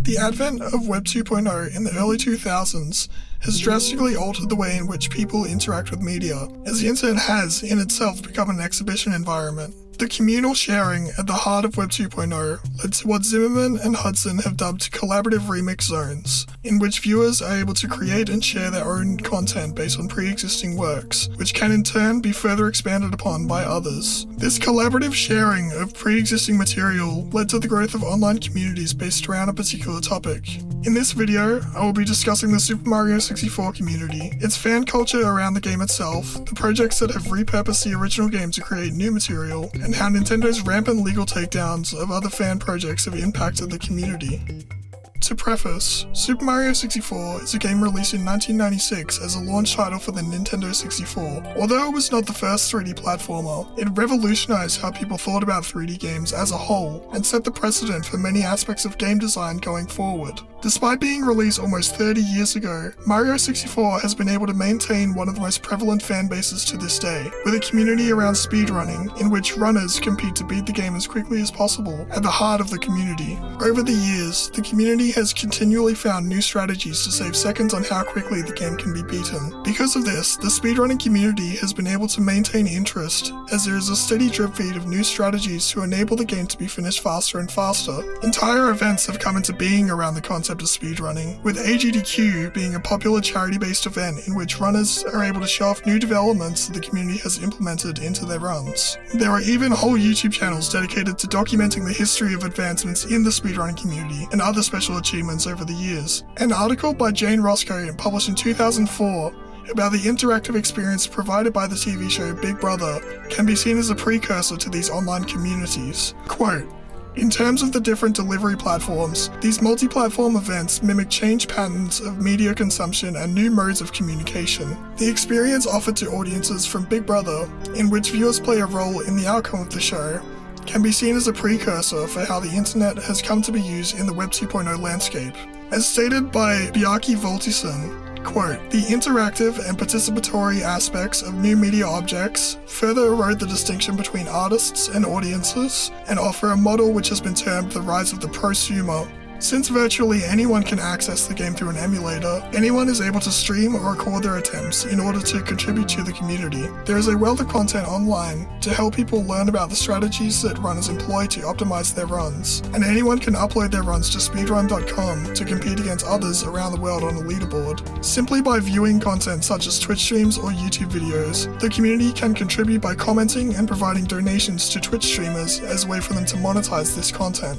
The advent of Web 2.0 in the early 2000s has drastically altered the way in which people interact with media, as the internet has, in itself, become an exhibition environment. The communal sharing at the heart of Web 2.0 led to what Zimmerman and Hudson have dubbed collaborative remix zones, in which viewers are able to create and share their own content based on pre-existing works, which can in turn be further expanded upon by others. This collaborative sharing of pre-existing material led to the growth of online communities based around a particular topic. In this video, I will be discussing the Super Mario 64 community, its fan culture around the game itself, the projects that have repurposed the original game to create new material, and how Nintendo's rampant legal takedowns of other fan projects have impacted the community. To preface, Super Mario 64 is a game released in 1996 as a launch title for the Nintendo 64. Although it was not the first 3D platformer, it revolutionized how people thought about 3D games as a whole and set the precedent for many aspects of game design going forward. Despite being released almost 30 years ago, Mario 64 has been able to maintain one of the most prevalent fan bases to this day, with a community around speedrunning, in which runners compete to beat the game as quickly as possible, at the heart of the community. Over the years, the community has continually found new strategies to save seconds on how quickly the game can be beaten. Because of this, the speedrunning community has been able to maintain interest, as there is a steady drip feed of new strategies to enable the game to be finished faster and faster. Entire events have come into being around the concept of speedrunning, with AGDQ being a popular charity-based event in which runners are able to show off new developments that the community has implemented into their runs. There are even whole YouTube channels dedicated to documenting the history of advancements in the speedrunning community and other special achievements over the years. An article by Jane Roscoe published in 2004 about the interactive experience provided by the TV show Big Brother can be seen as a precursor to these online communities. Quote, "In terms of the different delivery platforms, these multi-platform events mimic change patterns of media consumption and new modes of communication. The experience offered to audiences from Big Brother, in which viewers play a role in the outcome of the show, can be seen as a precursor for how the internet has come to be used in the Web 2.0 landscape. As stated by Bjarke Voltison, quote, "The interactive and participatory aspects of new media objects further erode the distinction between artists and audiences and offer a model which has been termed the rise of the prosumer. Since virtually anyone can access the game through an emulator, anyone is able to stream or record their attempts in order to contribute to the community. There is a wealth of content online to help people learn about the strategies that runners employ to optimize their runs, and anyone can upload their runs to speedrun.com to compete against others around the world on a leaderboard. Simply by viewing content such as Twitch streams or YouTube videos, the community can contribute by commenting and providing donations to Twitch streamers as a way for them to monetize this content."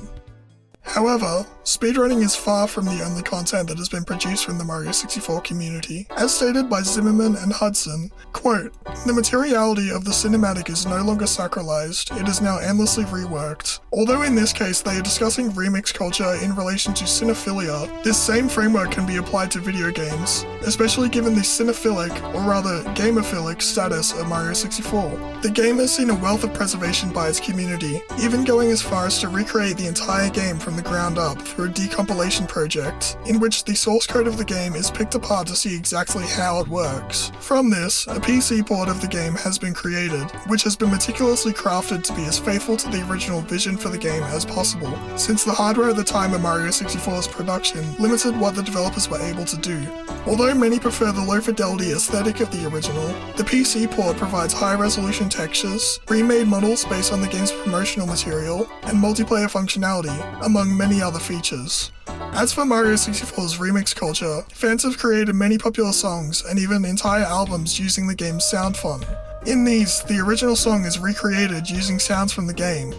However, speedrunning is far from the only content that has been produced from the Mario 64 community. As stated by Zimmerman and Hudson, quote, "The materiality of the cinematic is no longer sacralized, it is now endlessly reworked. Although in this case they are discussing remix culture in relation to cinephilia, this same framework can be applied to video games, especially given the cinephilic, or rather gamophilic, status of Mario 64. The game has seen a wealth of preservation by its community, even going as far as to recreate the entire game from the ground up through a decompilation project, in which the source code of the game is picked apart to see exactly how it works. From this, a PC port of the game has been created, which has been meticulously crafted to be as faithful to the original vision for the game as possible, since the hardware at the time of Mario 64's production limited what the developers were able to do. Although many prefer the low-fidelity aesthetic of the original, the PC port provides high-resolution textures, remade models based on the game's promotional material, and multiplayer functionality, among many other features. As for Mario 64's remix culture, fans have created many popular songs and even entire albums using the game's sound font. In these, the original song is recreated using sounds from the game.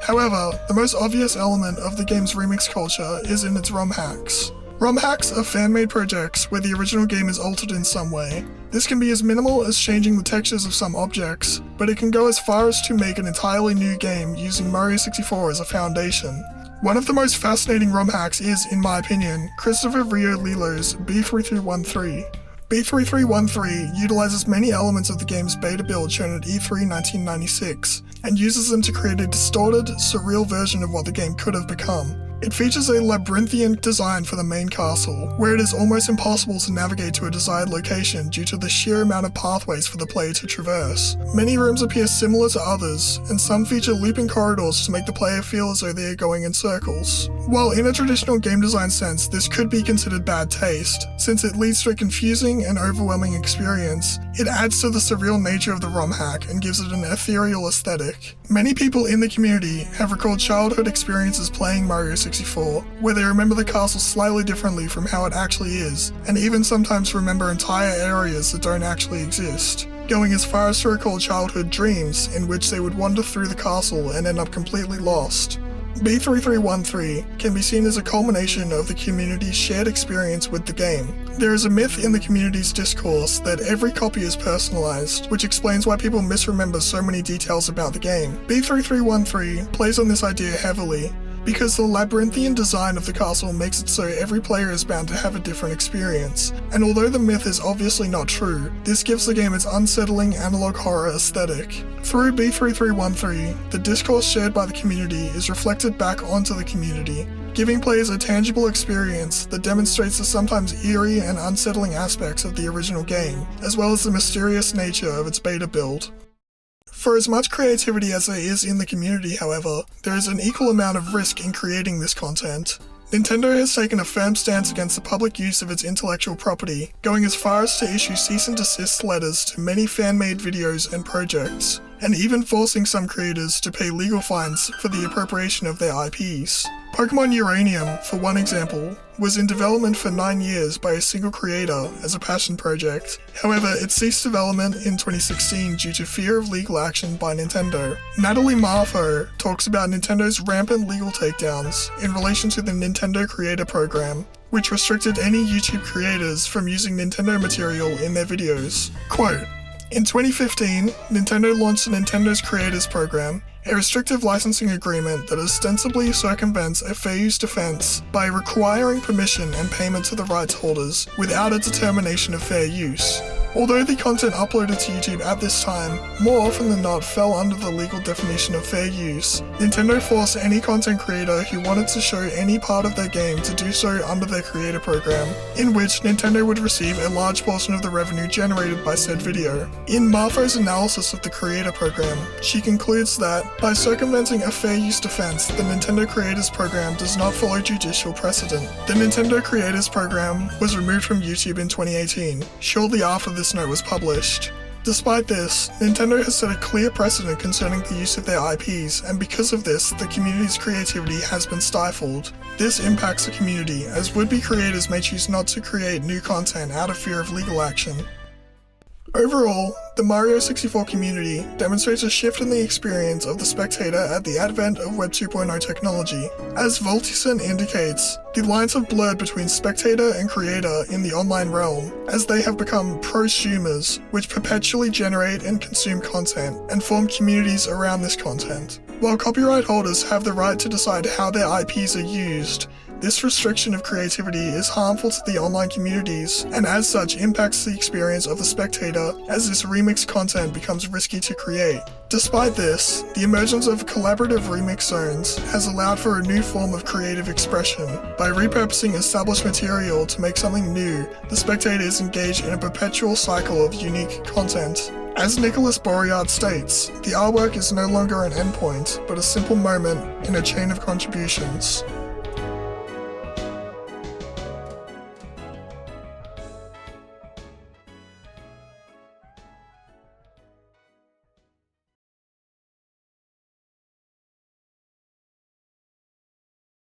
However, the most obvious element of the game's remix culture is in its ROM hacks. ROM hacks are fan-made projects where the original game is altered in some way. This can be as minimal as changing the textures of some objects, but it can go as far as to make an entirely new game using Mario 64 as a foundation. One of the most fascinating ROM hacks is, in my opinion, Christopher Rio Lilo's B3313. B3313 utilizes many elements of the game's beta build shown at E3 1996, and uses them to create a distorted, surreal version of what the game could have become. It features a labyrinthian design for the main castle, where it is almost impossible to navigate to a desired location due to the sheer amount of pathways for the player to traverse. Many rooms appear similar to others, and some feature looping corridors to make the player feel as though they are going in circles. While in a traditional game design sense, this could be considered bad taste, since it leads to a confusing and overwhelming experience, it adds to the surreal nature of the ROM hack and gives it an ethereal aesthetic. Many people in the community have recalled childhood experiences playing Mario 64, where they remember the castle slightly differently from how it actually is, and even sometimes remember entire areas that don't actually exist, going as far as to recall childhood dreams in which they would wander through the castle and end up completely lost. B3313 can be seen as a culmination of the community's shared experience with the game. There is a myth in the community's discourse that every copy is personalized, which explains why people misremember so many details about the game. B3313 plays on this idea heavily, because the labyrinthian design of the castle makes it so every player is bound to have a different experience, and although the myth is obviously not true, this gives the game its unsettling analog horror aesthetic. Through B3313, the discourse shared by the community is reflected back onto the community, giving players a tangible experience that demonstrates the sometimes eerie and unsettling aspects of the original game, as well as the mysterious nature of its beta build. For as much creativity as there is in the community, however, there is an equal amount of risk in creating this content. Nintendo has taken a firm stance against the public use of its intellectual property, going as far as to issue cease and desist letters to many fan-made videos and projects, and even forcing some creators to pay legal fines for the appropriation of their IPs. Pokemon Uranium, for one example, was in development for 9 years by a single creator as a passion project. However, it ceased development in 2016 due to fear of legal action by Nintendo. Natalie Marfo talks about Nintendo's rampant legal takedowns in relation to the Nintendo Creator Program, which restricted any YouTube creators from using Nintendo material in their videos. Quote, "In 2015, Nintendo launched Nintendo's Creators Program, a restrictive licensing agreement that ostensibly circumvents a fair use defense by requiring permission and payment to the rights holders without a determination of fair use. Although the content uploaded to YouTube at this time more often than not fell under the legal definition of fair use, Nintendo forced any content creator who wanted to show any part of their game to do so under their creator program, in which Nintendo would receive a large portion of the revenue generated by said video." In Marfo's analysis of the creator program, she concludes that, by circumventing a fair use defense, the Nintendo Creators Program does not follow judicial precedent. The Nintendo Creators Program was removed from YouTube in 2018, shortly after this note was published. Despite this, Nintendo has set a clear precedent concerning the use of their IPs, and because of this, the community's creativity has been stifled. This impacts the community, as would-be creators may choose not to create new content out of fear of legal action. Overall, the Mario 64 community demonstrates a shift in the experience of the spectator at the advent of Web 2.0 technology. As Voltison indicates, the lines have blurred between spectator and creator in the online realm, as they have become prosumers, which perpetually generate and consume content, and form communities around this content. While copyright holders have the right to decide how their IPs are used, this restriction of creativity is harmful to the online communities, and as such impacts the experience of the spectator, as this remixed content becomes risky to create. Despite this, the emergence of collaborative remix zones has allowed for a new form of creative expression. By repurposing established material to make something new, the spectator is engaged in a perpetual cycle of unique content. As Nicholas Bourriaud states, the artwork is no longer an endpoint, but a simple moment in a chain of contributions.